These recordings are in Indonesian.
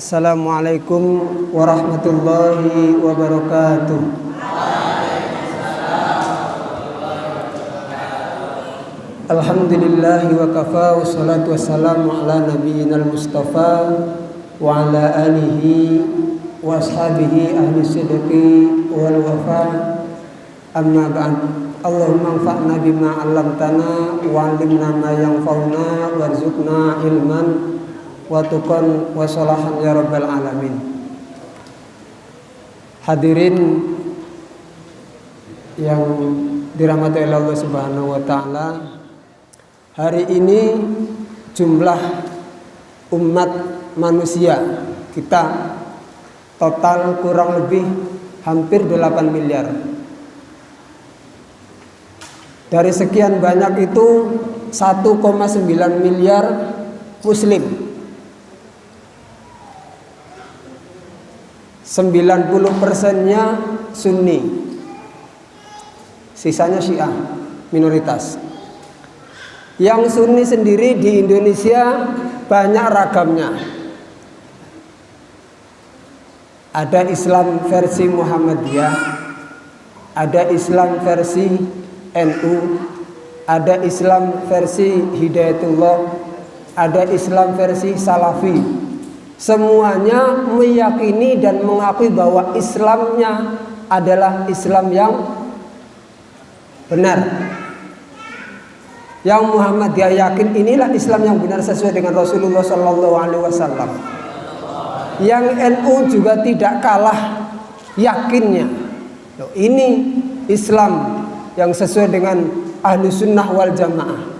Assalamualaikum warahmatullahi wabarakatuh. Alhamdulillahi wa kafa, wassalatu wassalamu ala nabiyyinal mustafa wa ala alihi wa ashabihi ahli sidqi wal wafa. Amma ba'd. Allahumma anfa'na bima 'allamtana wa 'allimna ma yanfa'una warzuqna ilman wa tuqan wa salahan ya rabbal alamin. Hadirin yang dirahmati oleh Allah Subhanahu wa taala, hari ini jumlah umat manusia kita total kurang lebih hampir 8 miliar. Dari sekian banyak itu 1,9 miliar muslim, 90%-nya Sunni, sisanya Syiah, minoritas. Yang Sunni sendiri di Indonesia banyak ragamnya. Ada Islam versi Muhammadiyah, ada Islam versi NU, ada Islam versi Hidayatullah, ada Islam versi Salafi. Semuanya meyakini dan mengakui bahwa Islamnya adalah Islam yang benar. Yang Muhammadiyah yakin inilah Islam yang benar sesuai dengan Rasulullah SAW. Yang NU juga tidak kalah yakinnya. Ini Islam yang sesuai dengan ahlu sunnah wal jamaah.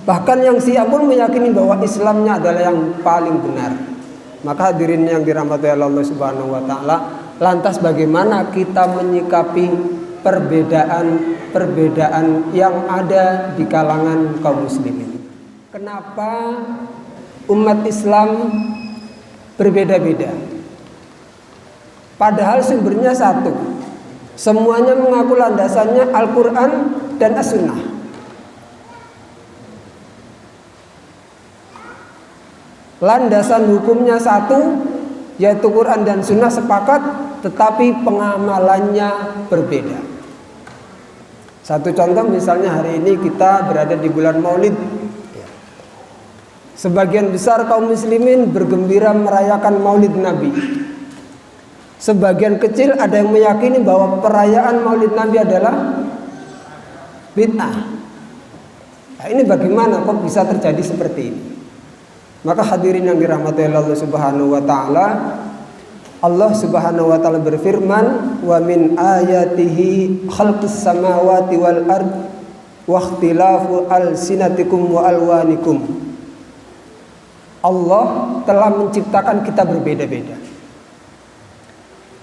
Bahkan yang Syiah pun meyakini bahwa Islamnya adalah yang paling benar. Maka hadirin yang dirahmati Allah Subhanahu wa taala, lantas bagaimana kita menyikapi perbedaan yang ada di kalangan kaum muslimin? Kenapa umat Islam berbeda-beda? Padahal sumbernya satu. Semuanya mengaku landasannya Al-Quran dan As-Sunnah. Landasan hukumnya satu, yaitu Quran dan Sunnah sepakat, tetapi pengamalannya berbeda. Satu contoh misalnya hari ini kita berada di bulan Maulid. Sebagian besar kaum muslimin bergembira merayakan Maulid Nabi. Sebagian kecil ada yang meyakini bahwa perayaan Maulid Nabi adalah bid'ah. Nah, ini bagaimana kok bisa terjadi seperti ini? Maka hadirin yang dirahmati Allah Subhanahu wa taala, Allah Subhanahu wa taala berfirman, "Wa min ayatihi khalqus samawati wal ard wa ikhtilafu alsinatikum wa alwanikum." Allah telah menciptakan kita berbeda-beda.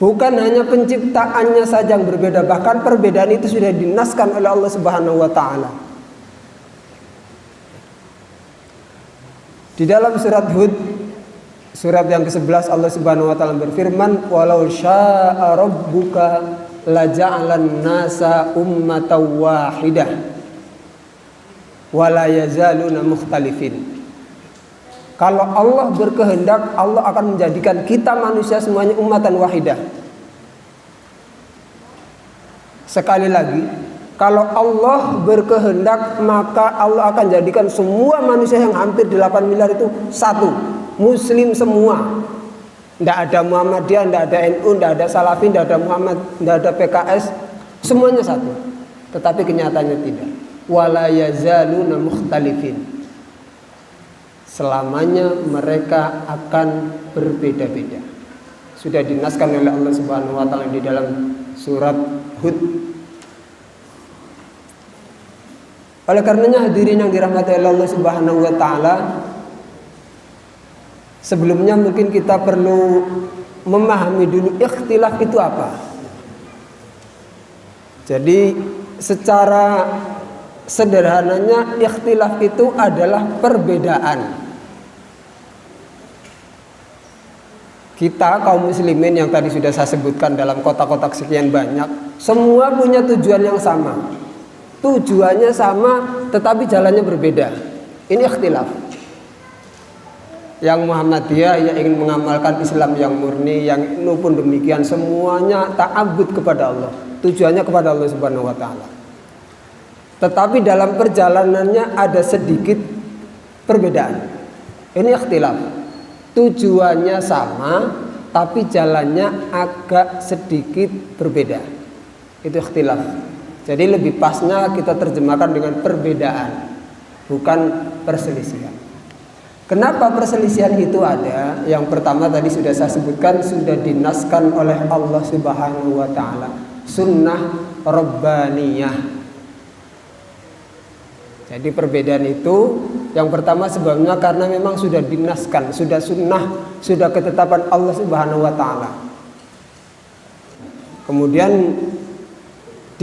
Bukan hanya penciptaannya saja yang berbeda, bahkan perbedaan itu sudah dinaskan oleh Allah Subhanahu wa taala. Di dalam surat Hud, surat yang ke-11, Allah Subhanahu wa taala berfirman, "Walau syaa rabbuka laja'alan nasa ummatan wahidah wa la yazaluna mukhtalifin." Kalau Allah berkehendak, Allah akan menjadikan kita manusia semuanya ummatan wahidah. Sekali lagi, kalau Allah berkehendak, maka Allah akan jadikan semua manusia yang hampir 8 miliar itu satu, muslim semua. Tidak ada Muhammadiyah, tidak ada NU, tidak ada Salafi, tidak ada Muhammad, tidak ada PKS, semuanya satu. Tetapi kenyataannya tidak. Wala yazaluna mukhtalifin. Selamanya mereka akan berbeda-beda. Sudah dinaskan oleh Allah Subhanahu wa taala di dalam surat Hud. Oleh karenanya hadirin yang dirahmati Allah Subhanahu wa taala, sebelumnya mungkin kita perlu memahami dulu ikhtilaf itu apa. Jadi secara sederhananya ikhtilaf itu adalah perbedaan. Kita kaum muslimin yang tadi sudah saya sebutkan dalam kotak-kotak sekian banyak, semua punya tujuan yang sama. Tujuannya sama tetapi jalannya berbeda. Ini ikhtilaf. Yang Muhammadiyah yang ingin mengamalkan Islam yang murni, yang nu pun demikian, semuanya ta'abbud kepada Allah. Tujuannya kepada Allah Subhanahu wa taala. Tetapi dalam perjalanannya ada sedikit perbedaan. Ini ikhtilaf. Tujuannya sama, tapi jalannya agak sedikit berbeda. Itu ikhtilaf. Jadi lebih pasnya kita terjemahkan dengan perbedaan, bukan perselisihan. Kenapa perselisihan itu ada? Yang pertama tadi sudah saya sebutkan, sudah dinaskan oleh Allah Subhanahu wa taala. Sunnah Rabbaniyah. Jadi perbedaan itu yang pertama sebabnya karena memang sudah dinaskan, sudah sunnah, sudah ketetapan Allah Subhanahu wa taala. Kemudian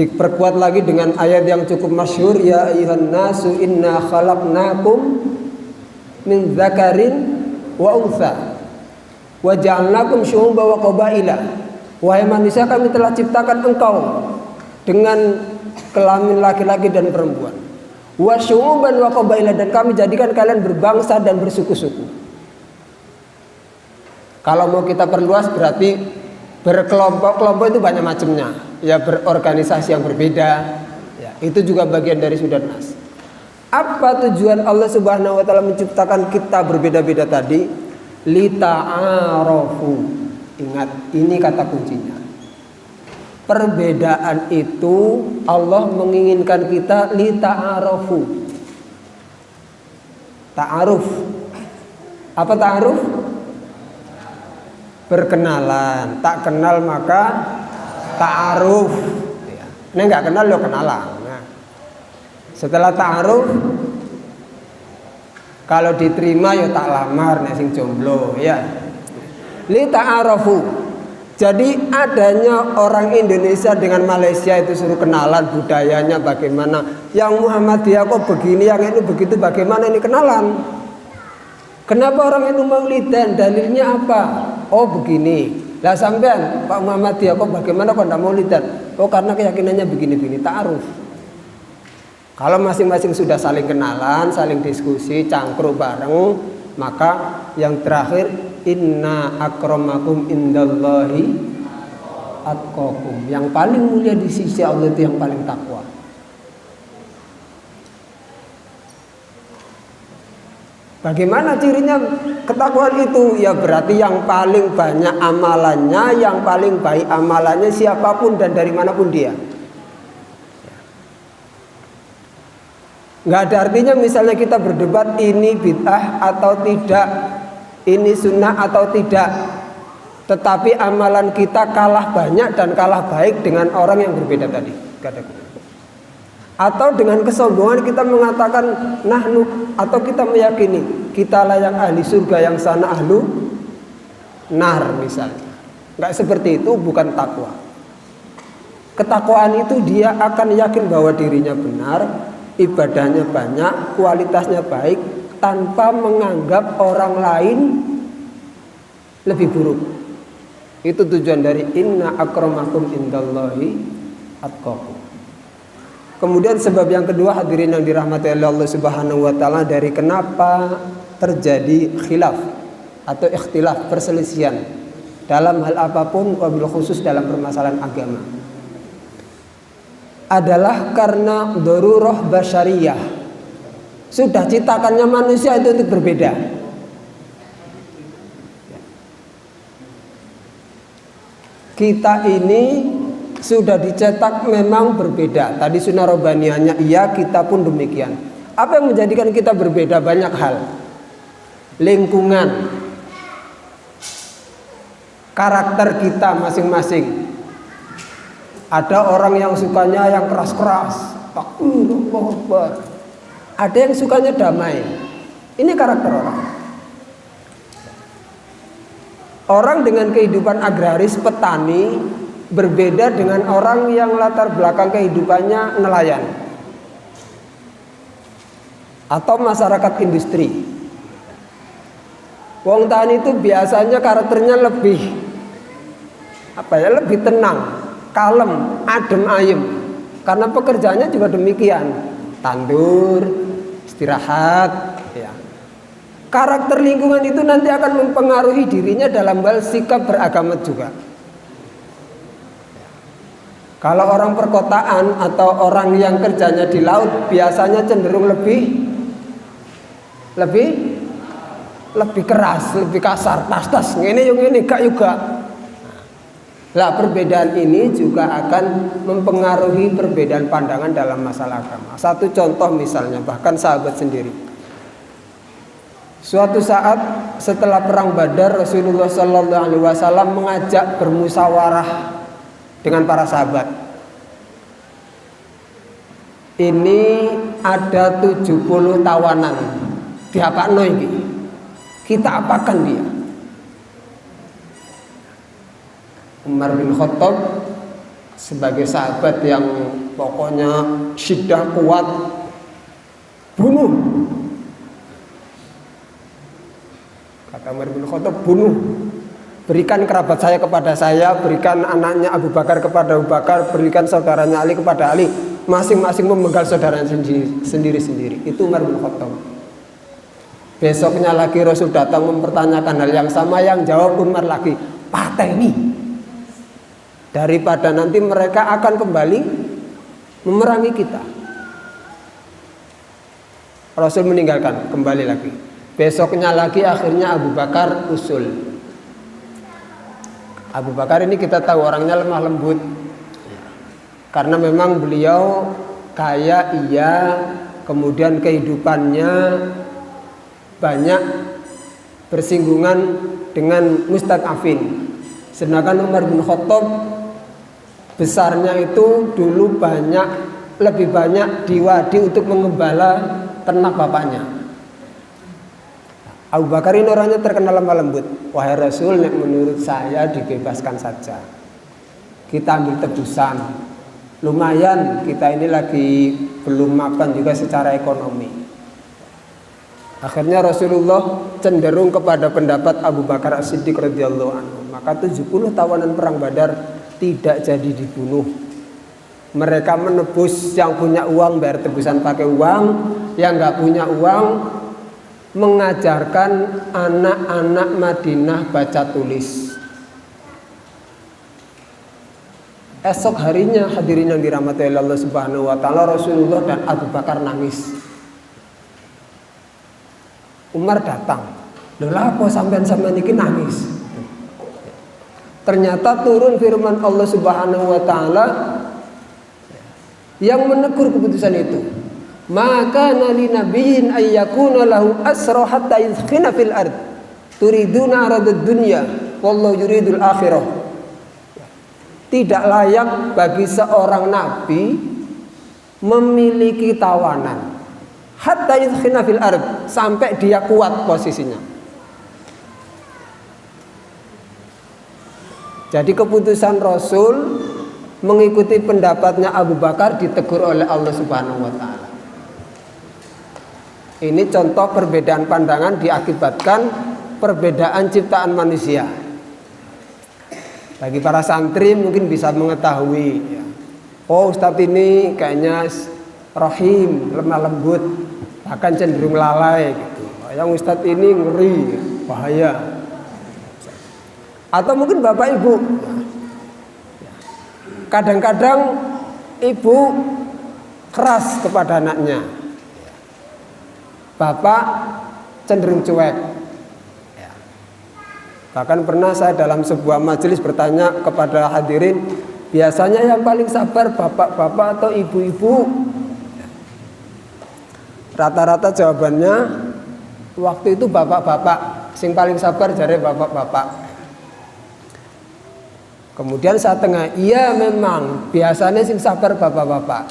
diperkuat lagi dengan ayat yang cukup masyhur, ya ayyuhan nasu inna khalaqnakum min dzakarin wa untha wa ja'alnakum syu'uban wa qabaila. Wahai manusia, kami telah ciptakan engkau dengan kelamin laki-laki dan perempuan. Wa syu'uban wa qabaila, dan kami jadikan kalian berbangsa dan bersuku-suku. Kalau mau kita perluas berarti berkelompok-kelompok itu banyak macamnya. Ya, berorganisasi yang berbeda. Ya, itu juga bagian dari sudah nas. Apa tujuan Allah Subhanahu wa taala menciptakan kita berbeda-beda tadi? Lita'arafu. Ingat, ini kata kuncinya. Perbedaan itu Allah menginginkan kita lita'arafu. Ta'aruf. Apa ta'aruf? Berkenalan. Tak kenal maka ta'aruf. Ini enggak kenal lo kenalan. Nah, setelah ta'aruf, kalau diterima ya tak lamar nek sing jomblo ya. Lita'arafu. Jadi adanya orang Indonesia dengan Malaysia itu suruh kenalan budayanya bagaimana. Yang Muhammadiyah kok begini, yang itu begitu, bagaimana ini kenalan. Kenapa orang itu maulidan? Dalilnya apa? Oh begini. Lah sampean Pak Muhammadiyah kok bagaimana kok tidak maulidan? Oh karena keyakinannya begini-begini, ta'aruf. Kalau masing-masing sudah saling kenalan, saling diskusi, cangkruk bareng, maka yang terakhir, inna akramakum indallahi atqakum. Yang paling mulia di sisi Allah itu yang paling takwa. Bagaimana cirinya ketakwaan itu? Ya berarti yang paling banyak amalannya, yang paling baik amalannya siapapun dan dari manapun dia. Nggak ada artinya misalnya kita berdebat ini bid'ah atau tidak, ini sunnah atau tidak, tetapi amalan kita kalah banyak dan kalah baik dengan orang yang berbeda tadi. Atau dengan kesombongan kita mengatakan nahnu, atau kita meyakini kita lah yang ahli surga, yang sana ahlu nar misalnya. Nggak seperti itu, bukan takwa. Ketakwaan itu dia akan yakin bahwa dirinya benar, ibadahnya banyak, kualitasnya baik, tanpa menganggap orang lain lebih buruk. Itu tujuan dari inna akramakum indallahi atqakum. Kemudian sebab yang kedua, hadirin yang dirahmati oleh Allah Subhanahu wa taala, dari kenapa terjadi khilaf atau ikhtilaf, perselisihan dalam hal apapun, wabil khusus dalam permasalahan agama, adalah karena darurah basyariyah. Sudah ciptakannya manusia itu untuk berbeda. Kita ini sudah dicetak memang berbeda. Tadi sunnah robbaniyahnya iya, kita pun demikian. Apa yang menjadikan kita berbeda? Banyak hal. Lingkungan, karakter kita masing-masing. Ada orang yang sukanya yang keras-keras, Allahu Akbar. Ada yang sukanya damai. Ini karakter orang. Orang dengan kehidupan agraris, petani, berbeda dengan orang yang latar belakang kehidupannya nelayan atau masyarakat industri. Wong tani itu biasanya karakternya lebih lebih tenang, kalem, adem ayem, karena pekerjaannya juga demikian, tandur, istirahat ya. karakter lingkungan itu nanti akan mempengaruhi dirinya dalam hal sikap beragama juga. Kalau orang perkotaan atau orang yang kerjanya di laut biasanya cenderung lebih keras, lebih kasar, tas ngene yo ngene gak juga. Lah perbedaan ini juga akan mempengaruhi perbedaan pandangan dalam masalah agama. Satu contoh misalnya, bahkan sahabat sendiri. Suatu saat setelah perang Badar, Rasulullah SAW mengajak bermusyawarah dengan para sahabat. Ini ada 70 tawanan. Diapakno iki? Kita apakan dia? Umar bin Khattab sebagai sahabat yang pokoknya syiddah kuat, bunuh. Kata Umar bin Khattab, bunuh. Berikan kerabat saya kepada saya, berikan anaknya Abu Bakar kepada Abu Bakar, berikan saudaranya Ali kepada Ali. Masing-masing memenggal saudaranya sendiri-sendiri. Itu Umar bin Khattab. Besoknya lagi Rasul datang mempertanyakan hal yang sama, yang jawab Umar lagi, pateni. Daripada nanti mereka akan kembali memerangi kita. Rasul meninggalkan, kembali lagi. Besoknya lagi akhirnya Abu Bakar usul. Abu Bakar ini kita tahu orangnya lemah lembut. Karena memang beliau kaya iya, kemudian kehidupannya banyak bersinggungan dengan mustad'afin. Sedangkan Umar bin Khattab besarnya itu dulu lebih banyak diwadi untuk mengembala ternak bapaknya. Abu Bakar ini orangnya terkenal lemah lembut. Wahai Rasul, menurut saya dibebaskan saja. Kita ambil tebusan. Lumayan kita ini lagi belum mapan juga secara ekonomi. Akhirnya Rasulullah cenderung kepada pendapat Abu Bakar As-Siddiq radhiyallahu anhu. Maka 70 tawanan perang Badar tidak jadi dibunuh. Mereka menebus, yang punya uang bayar tebusan pakai uang, yang nggak punya uang mengajarkan anak-anak Madinah baca tulis. Esok harinya, hadirin yang dirahmati Allah Subhanahu wa taala, Rasulullah dan Abu Bakar nangis. Umar datang. Lho lha apa sampean-sampean iki nangis? Ternyata turun firman Allah Subhanahu wa taala yang menegur keputusan itu. Maka nali nabiyyin ayyakuna lahu asra hatta yuskhina fil ard. Turiduna aradud dunya wallahu yuridul akhirah. Tidak layak bagi seorang nabi memiliki tawanan hatta yuskhina fil ard, sampai dia kuat posisinya. Jadi keputusan Rasul mengikuti pendapatnya Abu Bakar ditegur oleh Allah Subhanahu wa taala. Ini contoh perbedaan pandangan diakibatkan perbedaan ciptaan manusia. Bagi para santri mungkin bisa mengetahui ya. Oh, Ustadz ini kayaknya rahim, lemah lembut, bahkan cenderung lalai gitu. Yang Ustadz ini ngeri, bahaya. Atau mungkin bapak ibu, kadang-kadang ibu keras kepada anaknya, bapak cenderung cuek. Bahkan pernah saya dalam sebuah majelis bertanya kepada hadirin, biasanya yang paling sabar bapak-bapak atau ibu-ibu? Rata-rata jawabannya waktu itu bapak-bapak, sing paling sabar jare bapak-bapak. Kemudian saat tengah, iya memang biasanya sing sabar bapak-bapak.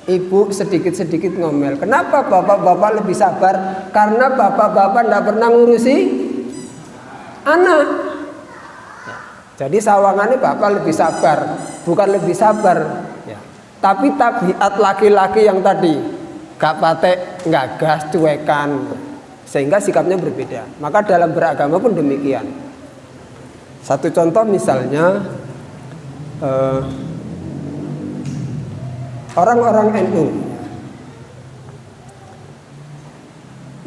Ibu sedikit-sedikit ngomel. Kenapa bapak-bapak lebih sabar? Karena bapak-bapak tidak pernah ngurusi anak. Jadi sawangannya bapak lebih sabar, bukan lebih sabar ya. Tapi tabiat laki-laki yang tadi gak patek, ngagas, cuekan, sehingga sikapnya berbeda. Maka dalam beragama pun demikian. Satu contoh misalnya orang-orang NU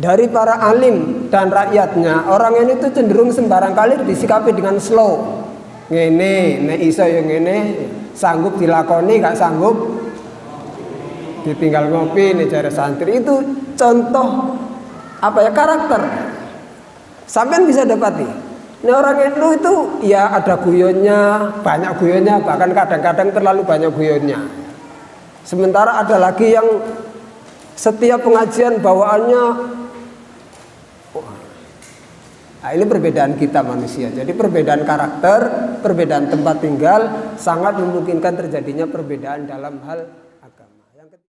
dari para alim dan rakyatnya, orang ini tuh cenderung sembarang kali disikapi dengan slow. Ngene, nek iso ya ngene, sanggup dilakoni, gak sanggup ditinggal ngopi nih jare santri. Itu contoh apa ya, karakter. Sampean bisa dapati. Nah orang itu ya ada guyonnya, banyak guyonnya, bahkan kadang-kadang terlalu banyak guyonnya. Sementara ada lagi yang setiap pengajian bawaannya, nah, ini perbedaan kita manusia. Jadi perbedaan karakter, perbedaan tempat tinggal sangat memungkinkan terjadinya perbedaan dalam hal